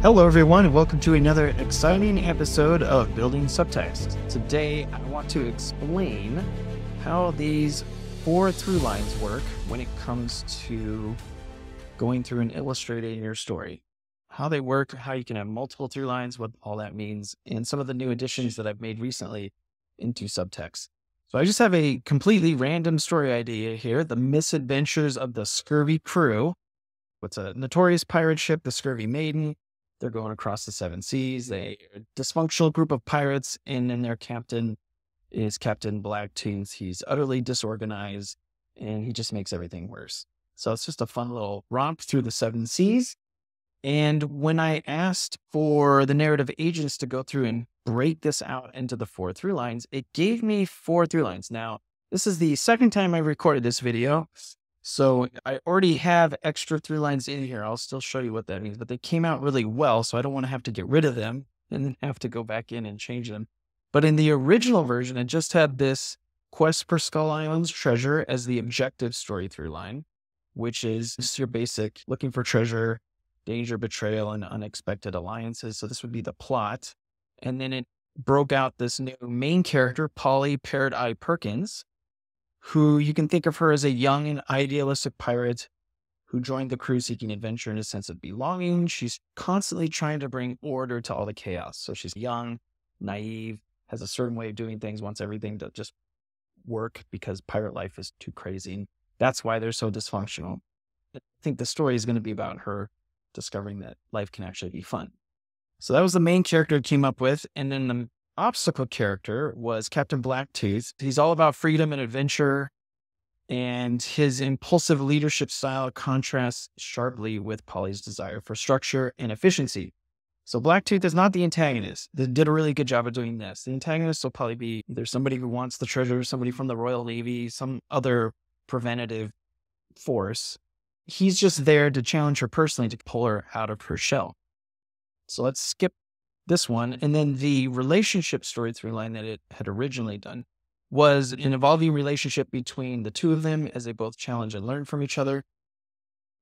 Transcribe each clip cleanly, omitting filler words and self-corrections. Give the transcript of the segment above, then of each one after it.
Hello everyone, and welcome to another exciting episode of Building Subtxt. Today I want to explain how these four through lines work when it comes to going through and illustrating your story. How they work, how you can have multiple through lines, what all that means, and some of the new additions that I've made recently into Subtext. So I just have a completely random story idea here, the Misadventures of the Scurvy Crew. It's a notorious pirate ship, the Scurvy Maiden. They're going across the seven seas. They're a dysfunctional group of pirates, and then their captain is Captain Blacktooth. He's utterly disorganized, and he just makes everything worse. So it's just a fun little romp through the seven seas. And when I asked for the narrative agents to go through and break this out into the four through lines, it gave me four through lines. Now, this is the second time I recorded this video. So I already have extra through lines in here. I'll still show you what that means, but they came out really well. So I don't want to have to get rid of them and then have to go back in and change them. But in the original version, it just had this quest for Skull Island's treasure as the objective story through line, which is just your basic looking for treasure, danger, betrayal, and unexpected alliances. So this would be the plot. And then it broke out this new main character, Polly Parrot Eye Perkins, who you can think of her as a young and idealistic pirate who joined the crew seeking adventure and a sense of belonging. She's constantly trying to bring order to all the chaos. So she's young, naive, has a certain way of doing things, wants everything to just work because pirate life is too crazy. And that's why they're so dysfunctional. I think the story is going to be about her discovering that life can actually be fun. So that was the main character I came up with. And then the obstacle character was Captain Blacktooth. He's all about freedom and adventure, and his impulsive leadership style contrasts sharply with Polly's desire for structure and efficiency. So Blacktooth is not the antagonist. They did a really good job of doing this. The antagonist will probably be either somebody who wants the treasure, somebody from the Royal Navy, some other preventative force. He's just there to challenge her personally to pull her out of her shell. So let's skip this one. And then the relationship story through line that it had originally done was an evolving relationship between the two of them as they both challenge and learn from each other.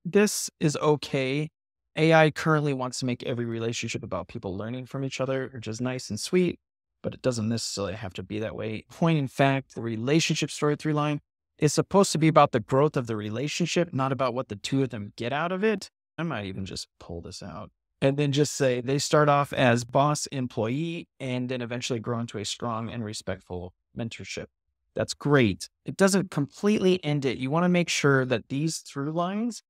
This is okay. AI currently wants to make every relationship about people learning from each other, which is nice and sweet, but it doesn't necessarily have to be that way. Point in fact, the relationship story through line is supposed to be about the growth of the relationship, not about what the two of them get out of it. I might even just pull this out and then just say they start off as boss employee and then eventually grow into a strong and respectful mentorship. That's great. It doesn't completely end it. You want to make sure that these through lines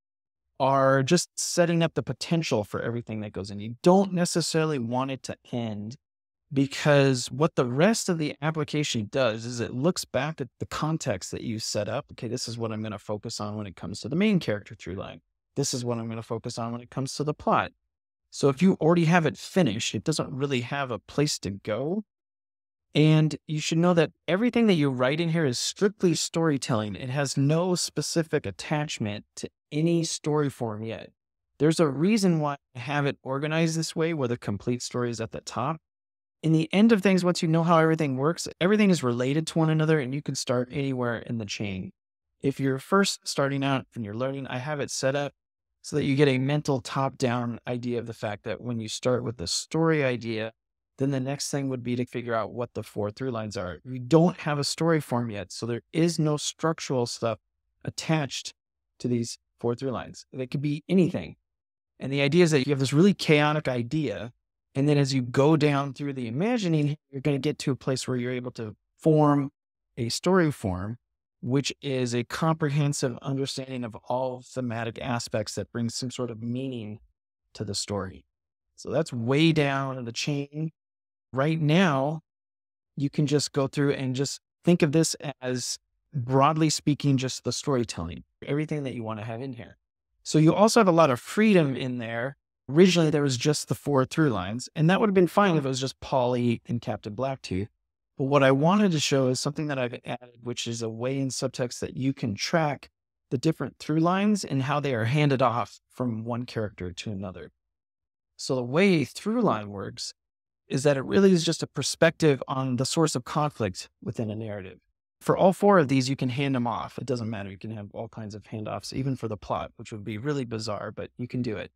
are just setting up the potential for everything that goes in. You don't necessarily want it to end, because what the rest of the application does is it looks back at the context that you set up. Okay, this is what I'm going to focus on when it comes to the main character through line. This is what I'm going to focus on when it comes to the plot. So if you already have it finished, it doesn't really have a place to go. And you should know that everything that you write in here is strictly storytelling. It has no specific attachment to any story form yet. There's a reason why I have it organized this way, where the complete story is at the top. In the end of things, once you know how everything works, everything is related to one another and you can start anywhere in the chain. If you're first starting out and you're learning, I have it set up so that you get a mental top-down idea of the fact that when you start with the story idea, then the next thing would be to figure out what the four through lines are. We don't have a story form yet, so there is no structural stuff attached to these four through lines. They could be anything. And the idea is that you have this really chaotic idea, and then as you go down through the imagining, you're going to get to a place where you're able to form a story form, which is a comprehensive understanding of all thematic aspects that brings some sort of meaning to the story. So that's way down in the chain. Right now, you can just go through and just think of this as, broadly speaking, just the storytelling, everything that you want to have in here. So you also have a lot of freedom in there. Originally, there was just the four through lines, and that would have been fine if it was just Polly and Captain Blacktooth. But what I wanted to show is something that I've added, which is a way in Subtext that you can track the different through lines and how they are handed off from one character to another. So the way a through line works is that it really is just a perspective on the source of conflict within a narrative. For all four of these, you can hand them off. It doesn't matter. You can have all kinds of handoffs, even for the plot, which would be really bizarre, but you can do it.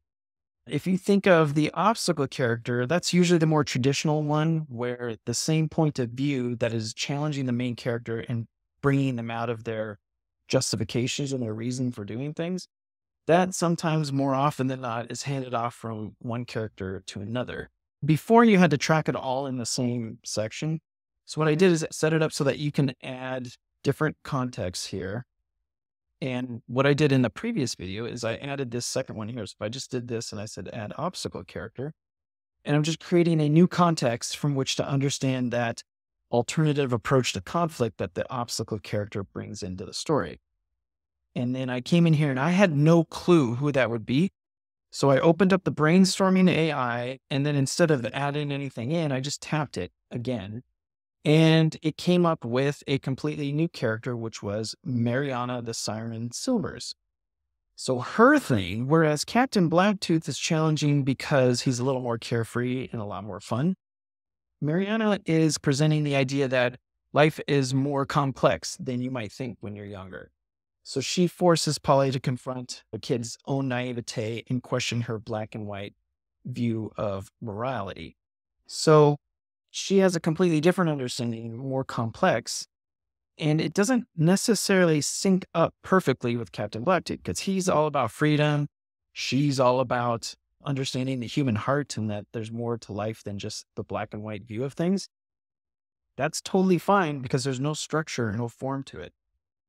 If you think of the obstacle character, that's usually the more traditional one where the same point of view that is challenging the main character and bringing them out of their justifications and their reason for doing things. That sometimes more often than not is handed off from one character to another. Before you had to track it all in the same section. So what I did is set it up so that you can add different contexts here. And what I did in the previous video is I added this second one here. So if I just did this and I said add obstacle character, and I'm just creating a new context from which to understand that alternative approach to conflict that the obstacle character brings into the story. And then I came in here and I had no clue who that would be. So I opened up the brainstorming AI, and then instead of adding anything in, I just tapped it again. And it came up with a completely new character, which was Mariana the Siren Silvers. So her thing, whereas Captain Blacktooth is challenging because he's a little more carefree and a lot more fun, Mariana is presenting the idea that life is more complex than you might think when you're younger. So she forces Polly to confront the kid's own naivete and question her black and white view of morality. So she has a completely different understanding, more complex, and it doesn't necessarily sync up perfectly with Captain Blacktooth because he's all about freedom. She's all about understanding the human heart and that there's more to life than just the black and white view of things. That's totally fine because there's no structure, no form to it.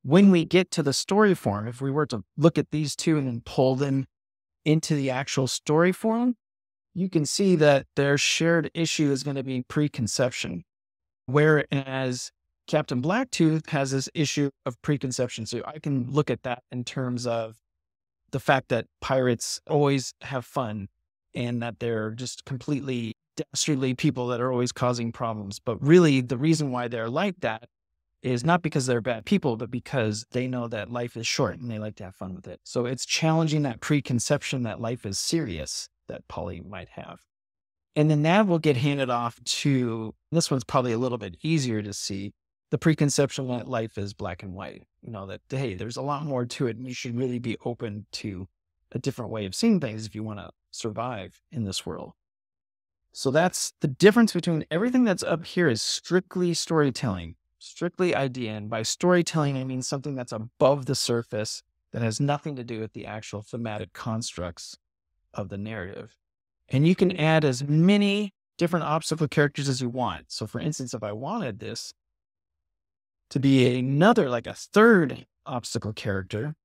When we get to the story form, if we were to look at these two and then pull them into the actual story form, you can see that their shared issue is going to be preconception. Whereas Captain Blacktooth has this issue of preconception. So I can look at that in terms of the fact that pirates always have fun and that they're just completely dastardly people that are always causing problems. But really, the reason why they're like that is not because they're bad people, but because they know that life is short and they like to have fun with it. So it's challenging that preconception that life is serious that Polly might have. And then that will get handed off to, this one's probably a little bit easier to see, the preconception that life is black and white. You know, that, hey, there's a lot more to it and you should really be open to a different way of seeing things if you want to survive in this world. So that's the difference between everything that's up here is strictly storytelling. Strictly idea. And by storytelling, I mean something that's above the surface that has nothing to do with the actual thematic constructs of the narrative. And you can add as many different obstacle characters as you want. So for instance, if I wanted this to be another, like a third obstacle character,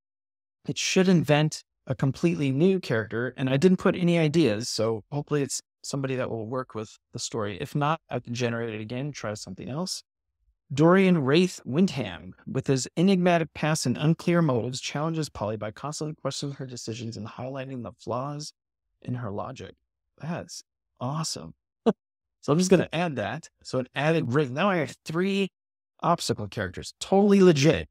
it should invent a completely new character. And I didn't put any ideas. So hopefully it's somebody that will work with the story. If not, I can generate it again, try something else. Dorian Wraith Windham, with his enigmatic past and unclear motives, challenges Polly by constantly questioning her decisions and highlighting the flaws in her logic. That's awesome. So I'm just going to add that. So it added Wraith. Now I have 3 obstacle characters, totally legit.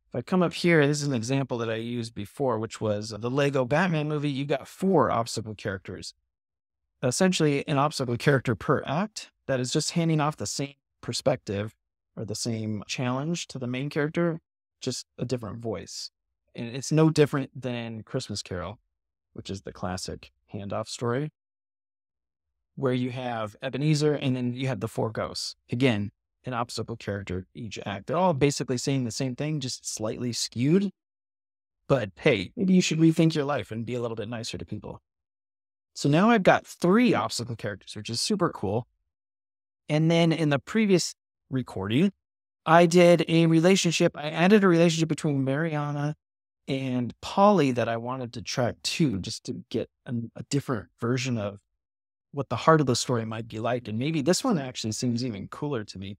If I come up here, this is an example that I used before, which was the Lego Batman movie. You got 4 obstacle characters. Essentially an obstacle character per act that is just handing off the same perspective or the same challenge to the main character, just a different voice. And it's no different than Christmas Carol, which is the classic handoff story, where you have Ebenezer and then you have the 4 ghosts. Again, an obstacle character each act. They're all basically saying the same thing, just slightly skewed. But hey, maybe you should rethink your life and be a little bit nicer to people. So now I've got 3 obstacle characters, which is super cool. And then in the previous recording, I did a relationship. I added a relationship between Mariana and Polly that I wanted to track too, just to get a different version of what the heart of the story might be like. And maybe this one actually seems even cooler to me.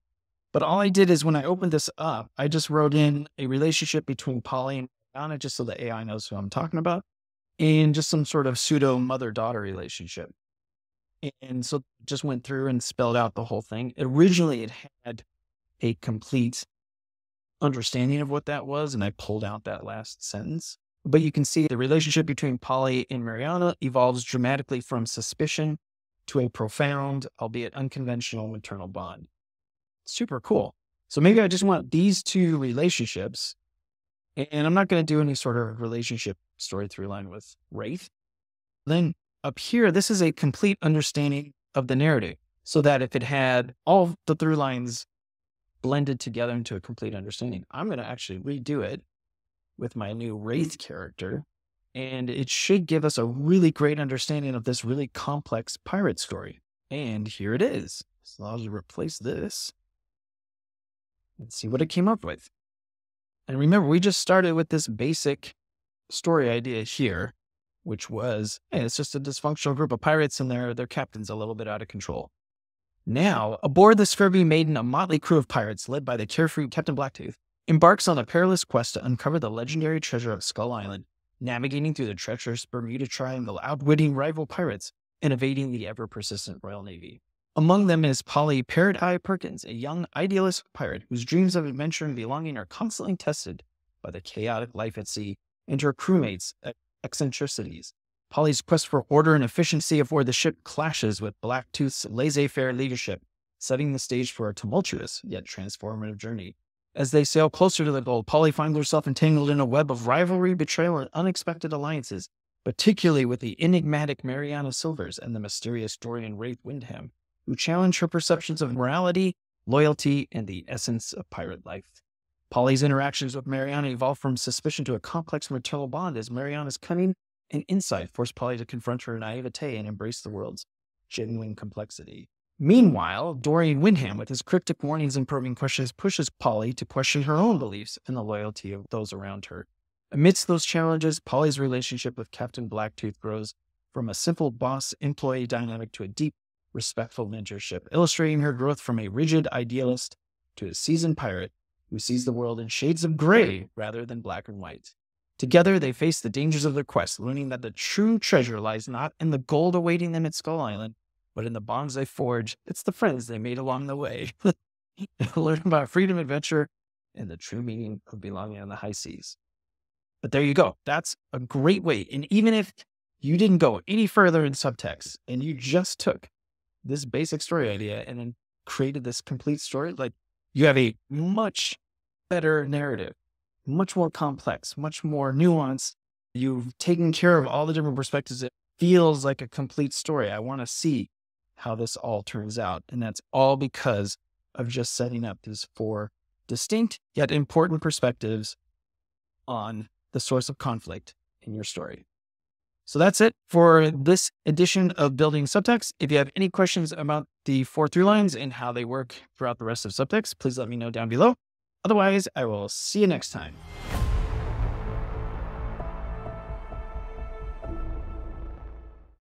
But all I did is when I opened this up, I just wrote in a relationship between Polly and Mariana, just so the AI knows who I'm talking about, and just some sort of pseudo mother-daughter relationship. And so just went through and spelled out the whole thing. Originally, it had a complete understanding of what that was, and I pulled out that last sentence. But you can see the relationship between Polly and Mariana evolves dramatically from suspicion to a profound, albeit unconventional, maternal bond. Super cool. So maybe I just want these 2 relationships, and I'm not going to do any sort of relationship story through line with Wraith. Then up here, this is a complete understanding of the narrative, so that if it had all the through lines blended together into a complete understanding, I'm going to actually redo it with my new Wraith character, and it should give us a really great understanding of this really complex pirate story. And here it is. So I'll just replace this and see what it came up with. And remember, we just started with this basic story idea here, which was, hey, it's just a dysfunctional group of pirates and their captain's a little bit out of control. Now, aboard the Scurvy Maiden, a motley crew of pirates led by the carefree Captain Blacktooth embarks on a perilous quest to uncover the legendary treasure of Skull Island, navigating through the treacherous Bermuda Triangle, outwitting rival pirates, and evading the ever-persistent Royal Navy. Among them is Polly Parrot Eye Perkins, a young idealist pirate whose dreams of adventure and belonging are constantly tested by the chaotic life at sea and her crewmates' eccentricities. Polly's quest for order and efficiency aboard the ship clashes with Blacktooth's laissez-faire leadership, setting the stage for a tumultuous yet transformative journey. As they sail closer to the goal, Polly finds herself entangled in a web of rivalry, betrayal, and unexpected alliances, particularly with the enigmatic Mariana Silvers and the mysterious Dorian Wraith Windham, who challenge her perceptions of morality, loyalty, and the essence of pirate life. Polly's interactions with Mariana evolve from suspicion to a complex maternal bond as Mariana's cunning and insight force Polly to confront her naivete and embrace the world's genuine complexity. Meanwhile, Dorian Windham, with his cryptic warnings and probing questions, pushes Polly to question her own beliefs and the loyalty of those around her. Amidst those challenges, Polly's relationship with Captain Blacktooth grows from a simple boss-employee dynamic to a deep, respectful mentorship, illustrating her growth from a rigid idealist to a seasoned pirate who sees the world in shades of gray rather than black and white. Together, they face the dangers of their quest, learning that the true treasure lies not in the gold awaiting them at Skull Island, but in the bonds they forge. It's the friends they made along the way. Learn about freedom, adventure, and the true meaning of belonging on the high seas. But there you go. That's a great way. And even if you didn't go any further in subtext and you just took this basic story idea and then created this complete story, like, you have a much better narrative, much more complex, much more nuanced. You've taken care of all the different perspectives. It feels like a complete story. I want to see how this all turns out. And that's all because of just setting up these 4 distinct yet important perspectives on the source of conflict in your story. So that's it for this edition of Building Subtext. If you have any questions about the 4 through lines and how they work throughout the rest of Subtext, please let me know down below. Otherwise, I will see you next time.